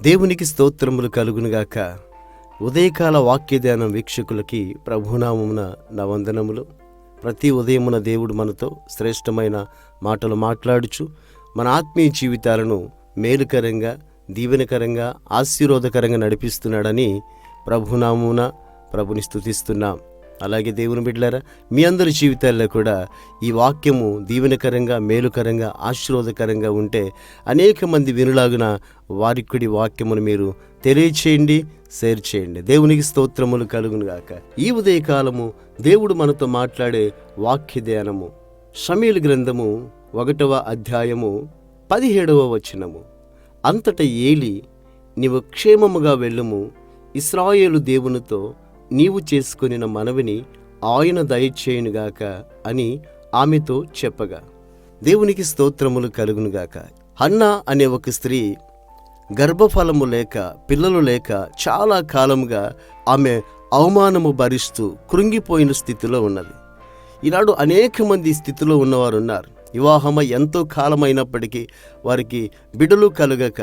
దేవునికి స్తోత్రములు కలుగునుగాక. ఉదయకాల వాక్య ధ్యానం వీక్షకులకి ప్రభునామమున నా వందనములు. ప్రతి ఉదయమున దేవుడు మనతో శ్రేష్టమైన మాటలు మాట్లాడుచు మన ఆత్మీయ జీవితాలను మేలుకరంగా, దీవెనకరంగా, ఆశీర్వాదకరంగా నడిపిస్తున్నాడని ప్రభునామమున ప్రభుని స్తుతిస్తున్నాం. అలాగే దేవుని బిడ్డలారా, మీ అందరి జీవితాల్లో కూడా ఈ వాక్యము దీవెనకరంగా, మేలుకరంగా, ఆశీర్వాదకరంగా ఉంటే అనేక మంది వినులాగున వారికి వాక్యమును మీరు తెలియచేయండి, షేర్ చేయండి. దేవునికి స్తోత్రములు కలుగునుగాక. ఈ ఉదయకాలము దేవుడు మనతో మాట్లాడే వాక్య ధ్యానము సమూయేలు గ్రంథము 1వ అధ్యాయము 17వ వచనము. అంతట ఏలి, నీవు క్షేమముగా వెళ్ళుము, ఇశ్రాయేలు దేవునితో నీవు చేసుకొనిన మనవిని ఆయన దయచేయునుగాక అని ఆమెతో చెప్పగా. దేవునికి స్తోత్రములు కలుగునుగాక. హన్నా అనే ఒక స్త్రీ గర్భఫలము లేక, పిల్లలు లేక చాలా కాలముగా ఆమె అవమానము భరిస్తూ కృంగిపోయిన స్థితిలో ఉన్నది. ఈనాడు అనేక మంది స్థితిలో ఉన్నవారు ఉన్నారు. వివాహమై ఎంతో కాలమైనప్పటికీ వారికి బిడ్డలు కలుగక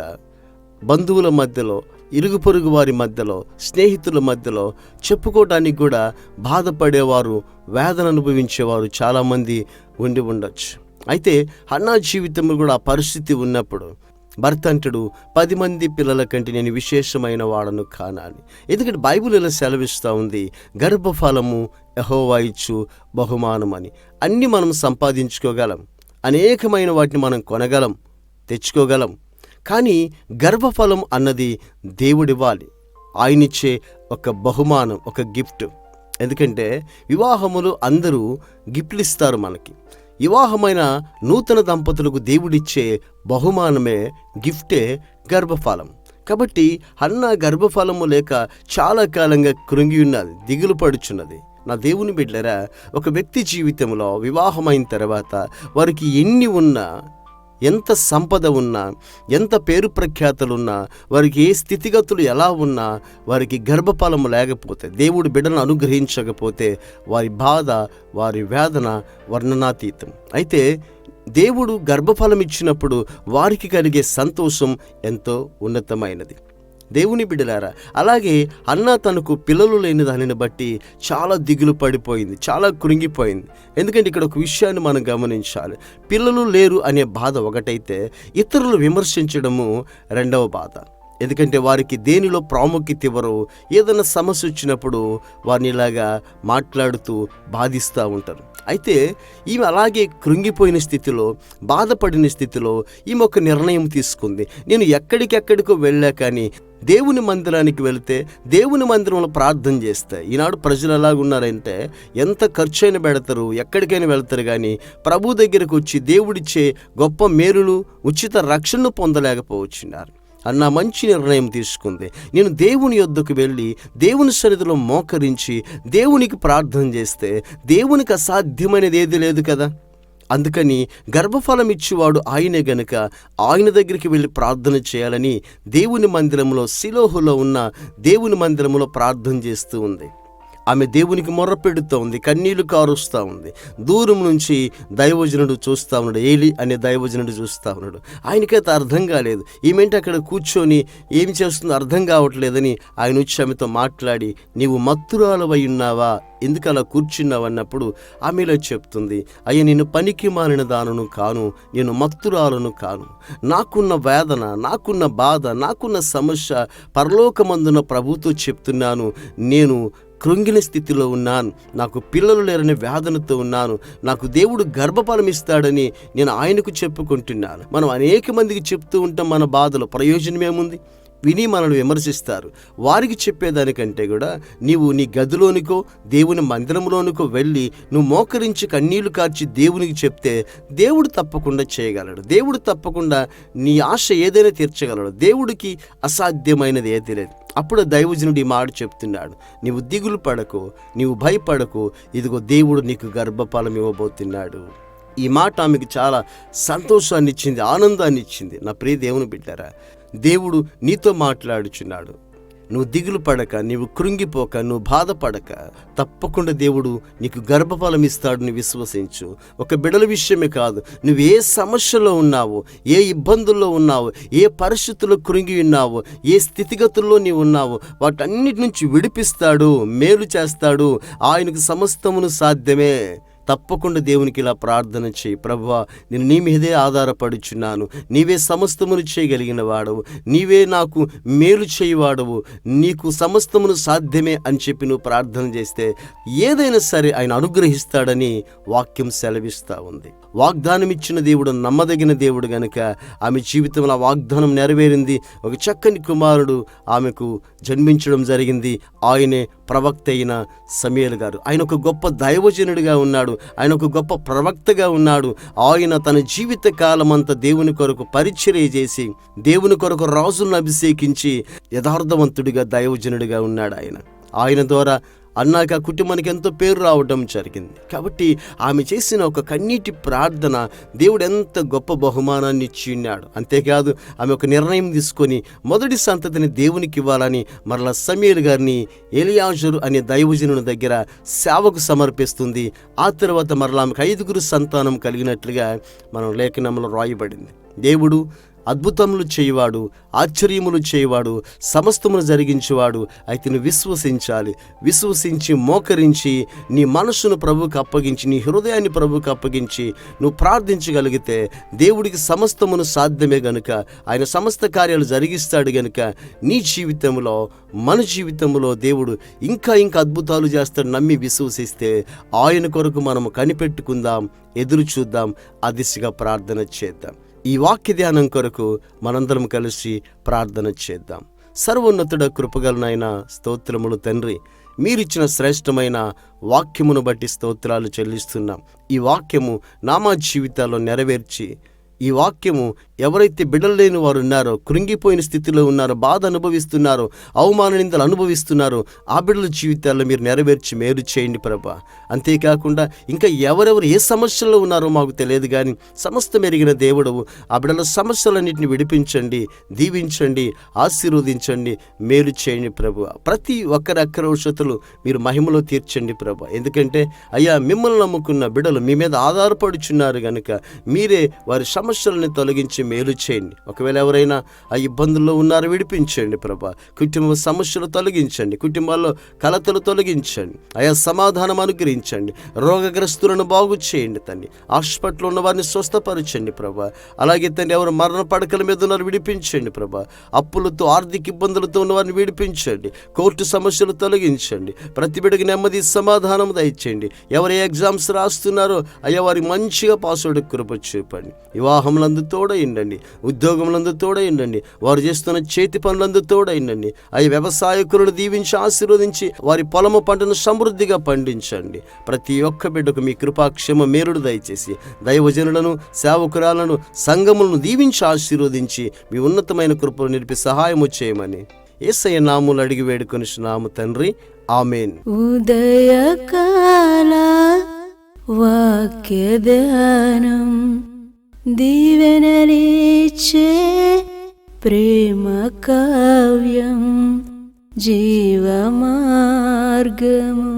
బంధువుల మధ్యలో, ఇరుగు పొరుగు వారి మధ్యలో, స్నేహితుల మధ్యలో చెప్పుకోవడానికి కూడా బాధపడేవారు, వేదన అనుభవించేవారు చాలామంది ఉండి ఉండొచ్చు. అయితే హన్నా జీవితంలో కూడా ఆ పరిస్థితి ఉన్నప్పుడు భర్త అంటాడు, 10 మంది పిల్లల కంటే నేను విశేషమైన వాడను కానాలి. ఎందుకంటే బైబిల్ ఇలా సెలవిస్తూ ఉంది, గర్భఫలము యెహోవా ఇచ్చు బహుమానం అని. అన్నీ మనం సంపాదించుకోగలం, అనేకమైన వాటిని మనం కొనగలం, తెచ్చుకోగలం. కానీ గర్భఫలం అన్నది దేవుడివ్వాలి. ఆయనిచ్చే ఒక బహుమానం, ఒక గిఫ్ట్. ఎందుకంటే వివాహములు అందరూ గిఫ్ట్లు ఇస్తారు మనకి. వివాహమైన నూతన దంపతులకు దేవుడిచ్చే బహుమానమే, గిఫ్టే గర్భఫలం. కాబట్టి హన్నా గర్భఫలము లేక చాలా కాలంగా కృంగి ఉన్నది, దిగులు పడుచున్నది. నా దేవుని బిడ్డలారా, ఒక వ్యక్తి జీవితంలో వివాహమైన తర్వాత వారికి ఎన్ని ఉన్నా, ఎంత సంపద ఉన్నా, ఎంత పేరు ప్రఖ్యాతులున్నా, వారికి ఏ స్థితిగతులు ఎలా ఉన్నా, వారికి గర్భఫలము లేకపోతే, దేవుడు బిడ్డను అనుగ్రహించకపోతే వారి బాధ, వారి వేదన వర్ణనాతీతం. అయితే దేవుడు గర్భఫలం ఇచ్చినప్పుడు వారికి కలిగే సంతోషం ఎంతో ఉన్నతమైనది. దేవుని బిడ్డలారా, అలాగే హన్నా తనకు పిల్లలు లేని దానిని బట్టి చాలా దిగులు పడిపోయింది, చాలా కృంగిపోయింది. ఎందుకంటే ఇక్కడ ఒక విషయాన్ని మనం గమనించాలి. పిల్లలు లేరు అనే బాధ ఒకటైతే, ఇతరులు విమర్శించడము రెండవ బాధ. ఎందుకంటే వారికి దేనిలో ప్రాముఖ్యత ఇవ్వరు. ఏదైనా సమస్య వచ్చినప్పుడు వారిని ఇలాగా మాట్లాడుతూ బాధిస్తూ ఉంటారు. అయితే ఈమె అలాగే కృంగిపోయిన స్థితిలో, బాధపడిన స్థితిలో ఈమె ఒక నిర్ణయం తీసుకుంది. నేను ఎక్కడికెక్కడికో వెళ్ళా కానీ దేవుని మందిరానికి వెళితే, దేవుని మందిరంలో ప్రార్థన చేస్తే. ఈనాడు ప్రజలు ఎలాగున్నారంటే, ఎంత ఖర్చు అయినా పెడతారు, ఎక్కడికైనా వెళ్తారు, కానీ ప్రభు దగ్గరకు వచ్చి దేవుడిచ్చే గొప్ప మేలులు, ఉచిత రక్షణను పొందలేకపోవచ్చున్నారు అన్న మంచి నిర్ణయం తీసుకుంది. నేను దేవుని యొద్దకు వెళ్ళి దేవుని సన్నిధిలో మోకరించి దేవునికి ప్రార్థన చేస్తే దేవునికి అసాధ్యమైనది ఏది లేదు కదా. అందుకని గర్భఫలం ఇచ్చేవాడు ఆయనే గనుక ఆయన దగ్గరికి వెళ్ళి ప్రార్థన చేయాలని దేవుని మందిరంలో, శిలోహులో ఉన్న దేవుని మందిరంలో ప్రార్థన చేస్తూ ఉంది. ఆమె దేవునికి మొర్ర పెడుతూ ఉంది, కన్నీళ్లు కారుస్తూ ఉంది. దూరం నుంచి దైవజనుడు చూస్తూ ఉన్నాడు, ఏలి అనే దైవజనుడు చూస్తూ ఉన్నాడు. ఆయనకైతే అర్థం కాలేదు, ఈమెంటి అక్కడ కూర్చొని ఏమి చేస్తుందో అర్థం కావట్లేదని ఆయన వచ్చి ఆమెతో మాట్లాడి, నీవు మత్తురాలవై ఉన్నావా, ఎందుకు అలా కూర్చున్నావు అన్నప్పుడు ఆమెలో చెప్తుంది, అయ్యా నేను పనికి మాలిన దానను కాను, నేను మత్తురాలను కాను. నాకున్న వేదన, నాకున్న బాధ, నాకున్న సమస్య పరలోకమందున ప్రభుతో చెప్తున్నాను. నేను కృంగిన స్థితిలో ఉన్నాను, నాకు పిల్లలు లేరని వేదనతో ఉన్నాను, నాకు దేవుడు గర్భఫలం ఇస్తాడని నేను ఆయనకు చెప్పుకుంటున్నాను. మనం అనేక మందికి చెప్తూ ఉంటాం మన బాధలు, ప్రయోజనం ఏముంది? విని మనల్ని విమర్శిస్తారు. వారికి చెప్పేదానికంటే కూడా నీవు నీ గదిలోనికో, దేవుని మందిరంలోనికో వెళ్ళి నువ్వు మోకరించి కన్నీళ్లు కార్చి దేవునికి చెప్తే దేవుడు తప్పకుండా చేయగలడు. దేవుడు తప్పకుండా నీ ఆశ ఏదైనా తీర్చగలడు. దేవుడికి అసాధ్యమైనది ఏదీ లేదు. అప్పుడు దైవజనుడు ఈ మాట చెప్తున్నాడు, నీవు దిగులు పడకు, నీవు భయపడకు, ఇదిగో దేవుడు నీకు గర్భఫలం ఇవ్వబోతున్నాడు. ఈ మాట ఆమెకు చాలా సంతోషాన్ని ఇచ్చింది, ఆనందాన్ని ఇచ్చింది. నా ప్రియ దేవుని బిడ్డారా, దేవుడు నీతో మాట్లాడుచున్నాడు. నువ్వు దిగులు పడక, నీవు కృంగిపోక, నువ్వు బాధపడక, తప్పకుండా దేవుడు నీకు గర్భఫలం ఇస్తాడని విశ్వసించు. ఒక బిడ్డల విషయమే కాదు, నువ్వు ఏ సమస్యలో ఉన్నావో, ఏ ఇబ్బందుల్లో ఉన్నావో, ఏ పరిస్థితుల్లో కృంగి ఉన్నావో, ఏ స్థితిగతుల్లో నీవు ఉన్నావో వాటన్నిటి నుంచి విడిపిస్తాడు, మేలు చేస్తాడు. ఆయనకు సమస్తమును సాధ్యమే. తప్పకుండా దేవునికి ఇలా ప్రార్థన చేయి. ప్రభువా, నేను నీ మీదే ఆధారపడుచున్నాను, నీవే సమస్తమును చేయగలిగిన వాడవు, నీవే నాకు మేలు చేయవాడవు, నీకు సమస్తమును సాధ్యమే అని చెప్పి నువ్వు ప్రార్థన చేస్తే ఏదైనా సరే ఆయన అనుగ్రహిస్తాడని వాక్యం సెలవిస్తూ ఉంది. వాగ్దానం ఇచ్చిన దేవుడు నమ్మదగిన దేవుడు గనుక ఆమె జీవితంలో వాగ్దానం నెరవేరింది. ఒక చక్కని కుమారుడు ఆమెకు జన్మించడం జరిగింది. ఆయనే ప్రవక్త అయిన సమూయేలు గారు. ఆయన ఒక గొప్ప దైవజనుడిగా ఉన్నాడు, ఆయన ఒక గొప్ప ప్రవక్తగా ఉన్నాడు. ఆయన తన జీవిత కాలమంతా దేవుని కొరకు పరిచర్య చేసి, దేవుని కొరకు రాజులను అభిషేకించి యథార్థవంతుడిగా దైవజనుడిగా ఉన్నాడు. ఆయన ద్వారా అన్నాక కుటుంబానికి ఎంతో పేరు రావడం జరిగింది. కాబట్టి ఆమె చేసిన ఒక కన్నీటి ప్రార్థన దేవుడు ఎంత గొప్ప బహుమానాన్ని ఇచ్చి ఉన్నాడు. అంతేకాదు, ఆమె ఒక నిర్ణయం తీసుకొని మొదటి సంతతిని దేవునికి ఇవ్వాలని మరలా సమూయేలు గారిని ఎలియాజరు అనే దైవజనుని దగ్గర సేవకు సమర్పిస్తుంది. ఆ తర్వాత మరలా ఆమెకు 5 సంతానం కలిగినట్లుగా మనం లేఖనంలో రాయబడింది. దేవుడు అద్భుతములు చేయవాడు, ఆశ్చర్యములు చేయవాడు, సమస్తమును జరిగించేవాడు. అయితే నువ్వు విశ్వసించాలి. విశ్వసించి మోకరించి నీ మనసును ప్రభువుకు అప్పగించి, నీ హృదయాన్ని ప్రభువుకు అప్పగించి నువ్వు ప్రార్థించగలిగితే దేవుడికి సమస్తమును సాధ్యమే గనుక ఆయన సమస్త కార్యాలు జరిగిస్తాడు. గనుక నీ జీవితంలో, మన జీవితంలో దేవుడు ఇంకా అద్భుతాలు చేస్తాడు. నమ్మి విశ్వసిస్తే ఆయన కొరకు మనము కనిపెట్టుకుందాం, ఎదురు చూద్దాం, ఆ దిశగా ప్రార్థన చేద్దాం. ఈ వాక్య ధ్యానం కొరకు మనందరం కలిసి ప్రార్థన చేద్దాం. సర్వోన్నతుడ, కృపగలనైన స్తోత్రములు తండ్రి, మీరిచ్చిన శ్రేష్టమైన వాక్యమును బట్టి స్తోత్రాలు చెల్లిస్తున్నాం. ఈ వాక్యము మా జీవితాల్లో నెరవేర్చి, ఈ వాక్యము ఎవరైతే బిడ్డలు లేని వారు ఉన్నారో, కృంగిపోయిన స్థితిలో ఉన్నారో, బాధ అనుభవిస్తున్నారో, అవమాన నిందలు అనుభవిస్తున్నారో, ఆ బిడ్డల జీవితాల్లో మీరు నెరవేర్చి మేలు చేయండి ప్రభా. అంతేకాకుండా ఇంకా ఎవరెవరు ఏ సమస్యల్లో ఉన్నారో మాకు తెలియదు, కానీ సమస్తం ఎరిగిన దేవుడవు. ఆ బిడ్డల సమస్యలన్నింటినీ విడిపించండి, దీవించండి, ఆశీర్వదించండి, మేలు చేయండి ప్రభు. ప్రతి ఒక్కరి అక్కరవశతలు మీరు మహిమలో తీర్చండి ప్రభు. ఎందుకంటే అయ్యా, మిమ్మల్ని నమ్ముకున్న బిడ్డలు మీ మీద ఆధారపడుచున్నారు గనుక మీరే వారి సమస్యలను తొలగించి మేలు చేయండి. ఒకవేళ ఎవరైనా ఆ ఇబ్బందుల్లో ఉన్నారో విడిపించండి ప్రభా. కుటుంబ సమస్యలు తొలగించండి, కుటుంబాల్లో కలతలు తొలగించండి, ఆయా సమాధానం అనుగ్రహించండి, రోగగ్రస్తులను బాగు చేయండి తండ్రి. హాస్పిటల్లో ఉన్న వారిని స్వస్థపరచండి ప్రభా. అలాగే తండ్రి, ఎవరు మరణ పడకల మీద ఉన్నారో విడిపించండి ప్రభా. అప్పులతో, ఆర్థిక ఇబ్బందులతో ఉన్న వారిని విడిపించండి, కోర్టు సమస్యలు తొలగించండి, ప్రతి బిడ్డకి నెమ్మది సమాధానం దయచేయండి. ఎవరు ఎగ్జామ్స్ రాస్తున్నారో అయ్యా వారి మంచిగా పాస్వర్డ్ కృప చూపండి. వివాహములందు తోడైండండి, ఉద్యోగములందు తోడైండండి, వారు చేస్తున్న చేతి పనులందు తోడైండండి. అవి వ్యవసాయకులను దీవించి ఆశీర్వదించి వారి పొలము పంటను సమృద్ధిగా పండించండి. ప్రతి ఒక్క బిడ్డకు మీ కృపాక్షేమ మేలుడు దయచేసి దైవజనులను, సేవకురాలను, సంఘములను దీవించి ఆశీర్వదించి మీ ఉన్నతమైన కృపను నిలిపి సహాయము చేయమని యేసయ్య నామములో అడిగి వేడుకొనుచున్నాము తండ్రి, ఆమేన్. ఉదయకాల వాక్య ధ్యానం దీవెనలిచ్చే ప్రేమ కావ్యం, జీవ మార్గము.